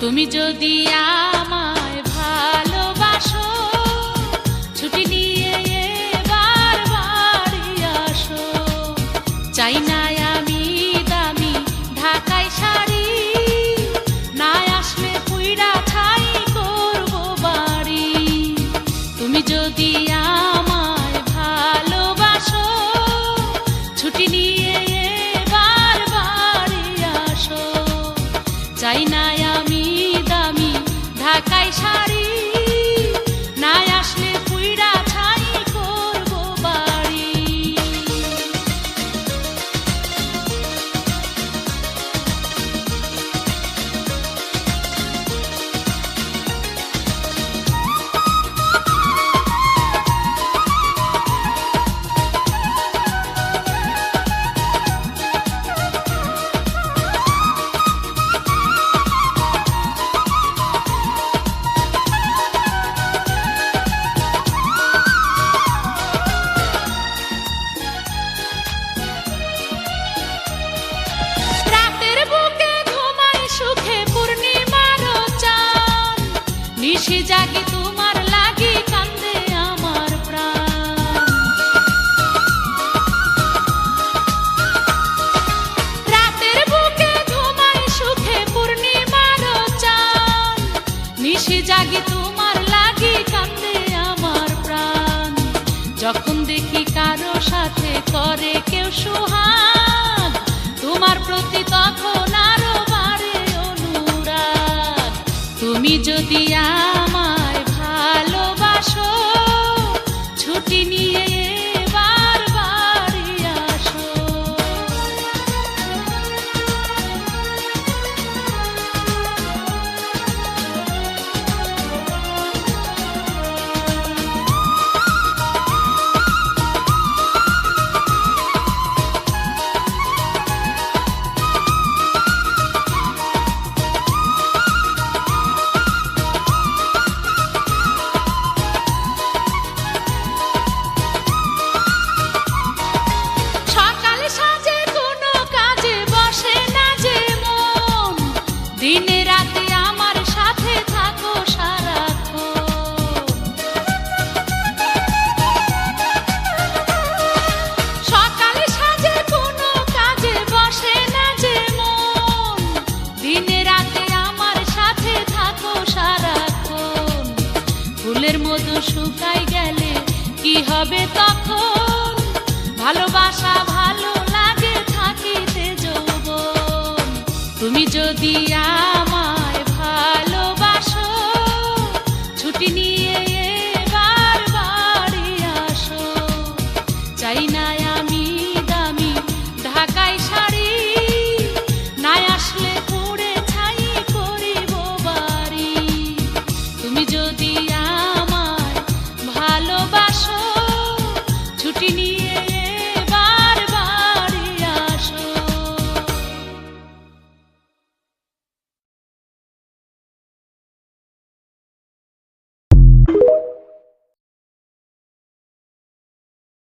তুমি যদি আমায় ভালোবাসো, ছুটি নিয়ে এবার বাড়ি আসো। চাই না আমি দামি ঢাকাই শাড়ি, না আসলে পুইরা ছাই করবো বাড়ি। তুমি যদি আমায় ভালোবাসো, ছুটি নিয়ে এবার বাড়ি আসো। চাই না আমি দামি ঢাকাই শাড়ি, না আসলে পুইরা ছাই করবো বাড়ি। নিশি জাগি তোমার লাগি, কান্দে আমার প্রাণ। রাতের বুকে ঘুমাই সুখে পূর্ণিমার চাঁদ, নিশি জাগি তোমার লাগি, কান্দে আমার প্রাণ। যখন দেখি কারো সাথে করে কেউ সুহাগ, তোমার প্রতি তখন আরো বাড়ে অনুরাগ। তুমি যদি আমায় ভালোবাসো, ছুটি নিয়ে এবার বাড়ি আসো। দিনে রাতে আমার সাথে থাকো সারাক্ষণ। সকালে সাজে কোনো কাজে বসে না যে মন, দিনে রাতে আমার সাথে থাকো সারাক্ষণ। ফুলের মধু শুকাই গেলে কি হবে তখন, ভালোবাসা ভালো লাগে থাকিতে যৌবন। তুমি যদি